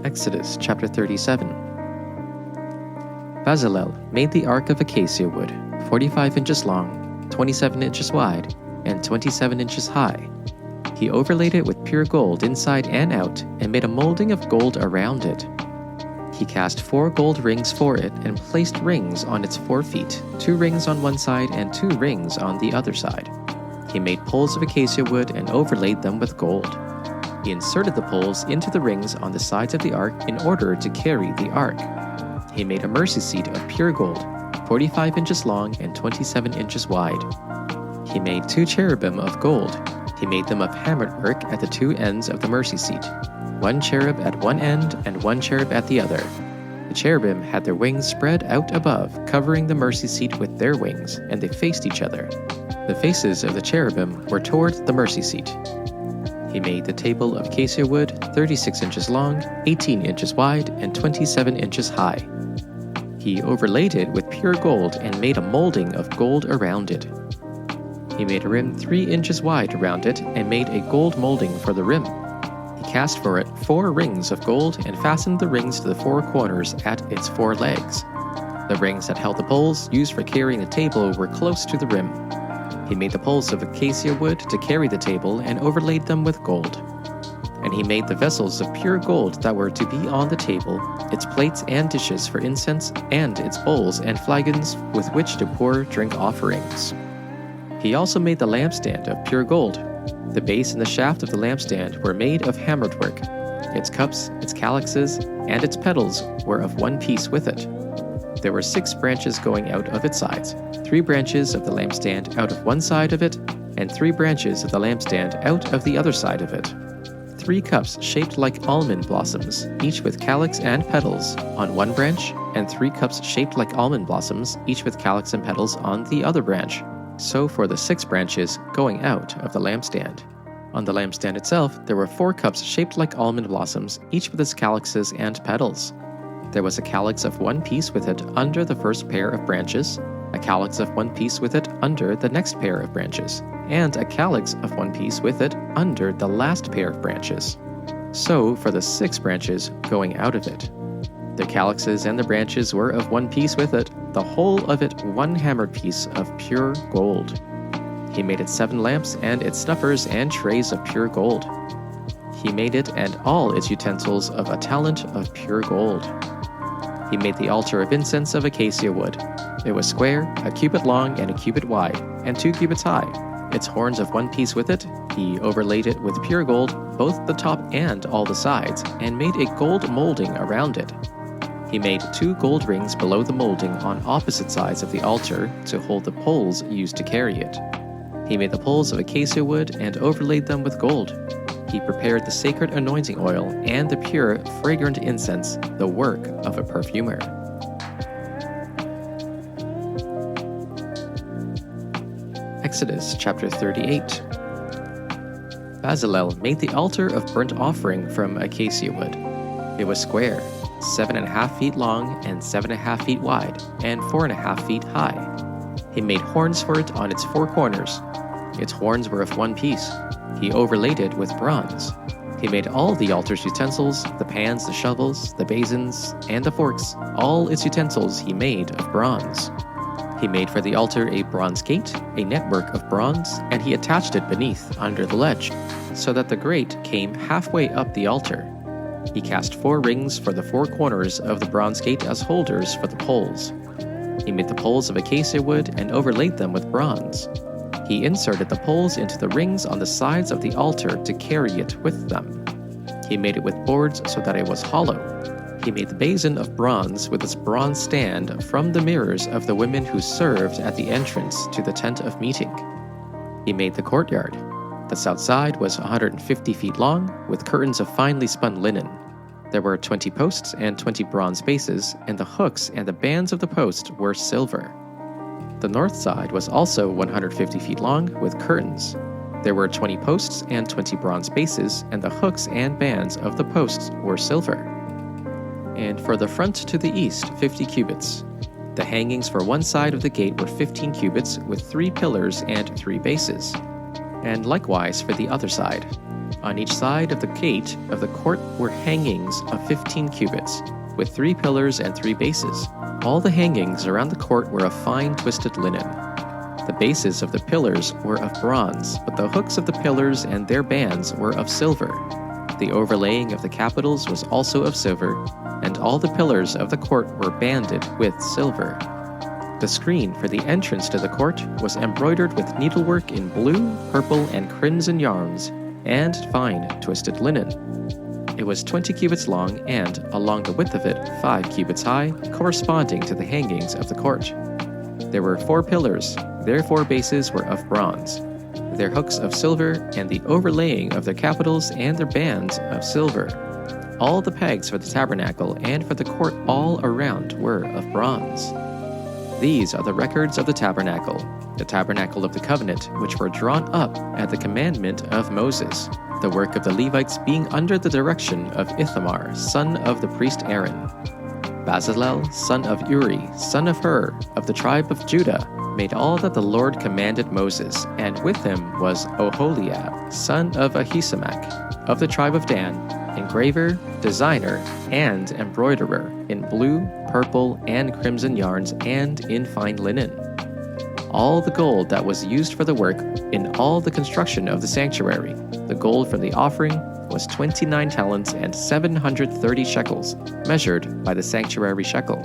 Exodus chapter 37. Bezalel made the ark of acacia wood, 45 inches long, 27 inches wide, and 27 inches high. He overlaid it with pure gold inside and out, and made a molding of gold around it. He cast 4 gold rings for it, and placed rings on its 4 feet, 2 rings on one side and 2 rings on the other side. He made poles of acacia wood and overlaid them with gold. He inserted the poles into the rings on the sides of the ark in order to carry the ark. He made a mercy seat of pure gold, 45 inches long and 27 inches wide. He made 2 cherubim of gold. He made them of hammered work at the 2 ends of the mercy seat, 1 cherub at one end and 1 cherub at the other. The cherubim had their wings spread out above, covering the mercy seat with their wings, and they faced each other. The faces of the cherubim were toward the mercy seat. He made the table of acacia wood, 36 inches long, 18 inches wide, and 27 inches high. He overlaid it with pure gold and made a molding of gold around it. He made a rim 3 inches wide around it and made a gold molding for the rim. He cast for it 4 rings of gold and fastened the rings to the 4 corners at its 4 legs. The rings that held the poles used for carrying the table were close to the rim. He made the poles of acacia wood to carry the table and overlaid them with gold. And he made the vessels of pure gold that were to be on the table, its plates and dishes for incense, and its bowls and flagons with which to pour drink offerings. He also made the lampstand of pure gold. The base and the shaft of the lampstand were made of hammered work. Its cups, its calyxes, and its petals were of one piece with it. There were 6 branches going out of its sides, 3 branches of the lampstand out of one side of it, and 3 branches of the lampstand out of the other side of it. 3 cups shaped like almond blossoms, each with calyx and petals, on one branch, and 3 cups shaped like almond blossoms, each with calyx and petals on the other branch. So for the 6 branches going out of the lampstand. On the lampstand itself, there were 4 cups shaped like almond blossoms, each with its calyxes and petals. There was a calyx of one piece with it under the first pair of branches, a calyx of one piece with it under the next pair of branches, and a calyx of one piece with it under the last pair of branches. So for the 6 branches going out of it. The calyxes and the branches were of one piece with it, the whole of it one hammered piece of pure gold. He made it 7 lamps and its snuffers and trays of pure gold. He made it and all its utensils of a talent of pure gold. He made the altar of incense of acacia wood. It was square, a cubit long and a cubit wide, and 2 cubits high. Its horns of one piece with it. He overlaid it with pure gold, both the top and all the sides, and made a gold molding around it. He made 2 gold rings below the molding on opposite sides of the altar to hold the poles used to carry it. He made the poles of acacia wood and overlaid them with gold. He prepared the sacred anointing oil and the pure, fragrant incense, the work of a perfumer. Exodus chapter 38. Bezalel made the altar of burnt offering from acacia wood. It was square, 7.5 feet long and 7.5 feet wide, and 4.5 feet high. He made horns for it on its 4 corners. Its horns were of one piece. He overlaid it with bronze. He made all the altar's utensils, the pans, the shovels, the basins, and the forks, all its utensils he made of bronze. He made for the altar a bronze gate, a network of bronze, and he attached it beneath, under the ledge, so that the grate came halfway up the altar. He cast 4 rings for the 4 corners of the bronze gate as holders for the poles. He made the poles of acacia wood and overlaid them with bronze. He inserted the poles into the rings on the sides of the altar to carry it with them. He made it with boards so that it was hollow. He made the basin of bronze with its bronze stand from the mirrors of the women who served at the entrance to the tent of meeting. He made the courtyard. The south side was 150 feet long, with curtains of finely spun linen. There were 20 posts and 20 bronze bases, and the hooks and the bands of the posts were silver. The north side was also 150 feet long, with curtains. There were 20 posts and 20 bronze bases, and the hooks and bands of the posts were silver. And for the front to the east, 50 cubits. The hangings for one side of the gate were 15 cubits, with 3 pillars and 3 bases. And likewise for the other side. On each side of the gate of the court were hangings of 15 cubits, with 3 pillars and 3 bases. All the hangings around the court were of fine twisted linen. The bases of the pillars were of bronze, but the hooks of the pillars and their bands were of silver. The overlaying of the capitals was also of silver, and all the pillars of the court were banded with silver. The screen for the entrance to the court was embroidered with needlework in blue, purple, and crimson yarns, and fine twisted linen. It was 20 cubits long and, along the width of it, 5 cubits high, corresponding to the hangings of the court. There were 4 pillars. Their 4 bases were of bronze, their hooks of silver, and the overlaying of their capitals and their bands of silver. All the pegs for the tabernacle and for the court all around were of bronze. These are the records of the tabernacle of the covenant, which were drawn up at the commandment of Moses, the work of the Levites being under the direction of Ithamar, son of the priest Aaron. Bezalel, son of Uri, son of Hur, of the tribe of Judah, made all that the Lord commanded Moses, and with him was Oholiab, son of Ahisamach, of the tribe of Dan, engraver, designer, and embroiderer, in blue, purple, and crimson yarns, and in fine linen. All the gold that was used for the work in all the construction of the sanctuary, the gold from the offering, was 29 talents and 730 shekels, measured by the sanctuary shekel.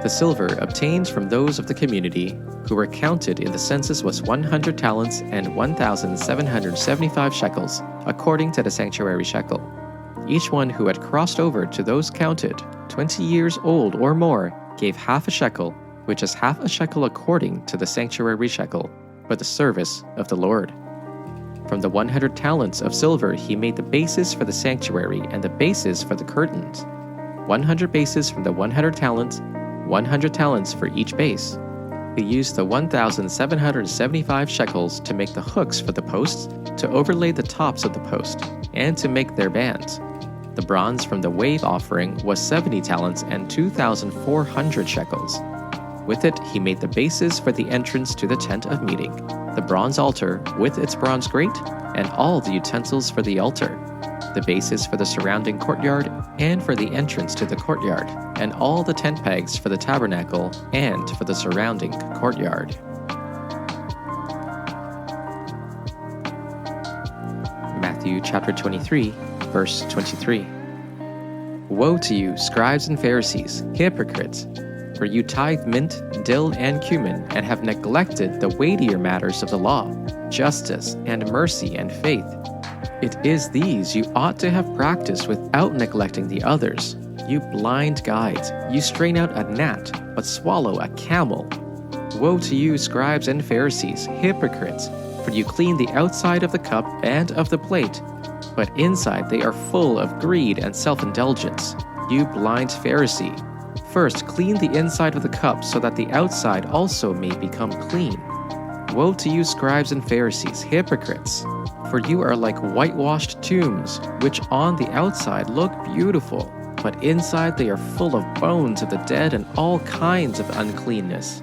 The silver obtained from those of the community who were counted in the census was 100 talents and 1,775 shekels, according to the sanctuary shekel. Each one who had crossed over to those counted, 20 years old or more, gave half a shekel, which is half a shekel according to the sanctuary shekel, for the service of the Lord. From the 100 talents of silver he made the bases for the sanctuary and the bases for the curtains. 100 bases from the 100 talents, 100 talents for each base. He used the 1,775 shekels to make the hooks for the posts, to overlay the tops of the post, and to make their bands. The bronze from the wave offering was 70 talents and 2,400 shekels. With it he made the bases for the entrance to the tent of meeting, the bronze altar with its bronze grate, and all the utensils for the altar, the bases for the surrounding courtyard and for the entrance to the courtyard, and all the tent pegs for the tabernacle and for the surrounding courtyard. Matthew chapter 23, verse 23. Woe to you, scribes and Pharisees, hypocrites! For you tithe mint, dill, and cumin, and have neglected the weightier matters of the law, justice, and mercy, and faith. It is these you ought to have practiced without neglecting the others. You blind guides, you strain out a gnat, but swallow a camel. Woe to you, scribes and Pharisees, hypocrites! For you clean the outside of the cup and of the plate, but inside they are full of greed and self-indulgence. You blind Pharisee! First, clean the inside of the cup so that the outside also may become clean. Woe to you, scribes and Pharisees, hypocrites! For you are like whitewashed tombs, which on the outside look beautiful, but inside they are full of bones of the dead and all kinds of uncleanness.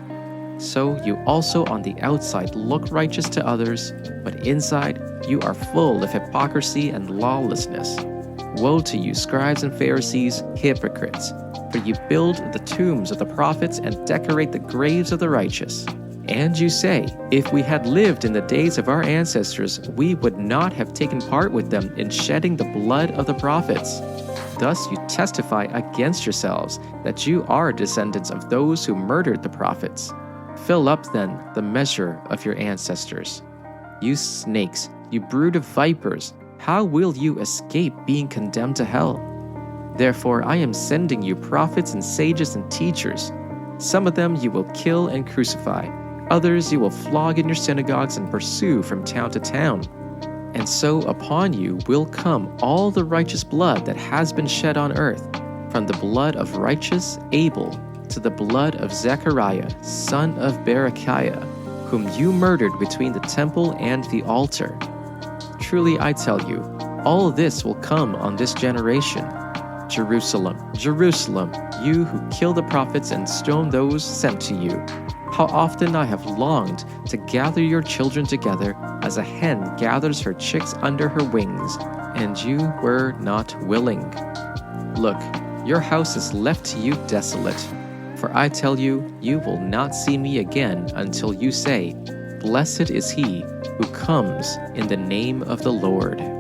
So you also on the outside look righteous to others, but inside you are full of hypocrisy and lawlessness. Woe to you, scribes and Pharisees, hypocrites! For you build the tombs of the prophets and decorate the graves of the righteous. And you say, if we had lived in the days of our ancestors, we would not have taken part with them in shedding the blood of the prophets. Thus you testify against yourselves that you are descendants of those who murdered the prophets. Fill up then the measure of your ancestors. You snakes, you brood of vipers, how will you escape being condemned to hell? Therefore I am sending you prophets and sages and teachers. Some of them you will kill and crucify. Others you will flog in your synagogues and pursue from town to town. And so upon you will come all the righteous blood that has been shed on earth, from the blood of righteous Abel to the blood of Zechariah, son of Berechiah, whom you murdered between the temple and the altar. Truly I tell you, all this will come on this generation. Jerusalem, Jerusalem, you who kill the prophets and stone those sent to you. How often I have longed to gather your children together as a hen gathers her chicks under her wings, and you were not willing. Look, your house is left to you desolate. For I tell you, you will not see me again until you say, 'Blessed is he who comes in the name of the Lord.'"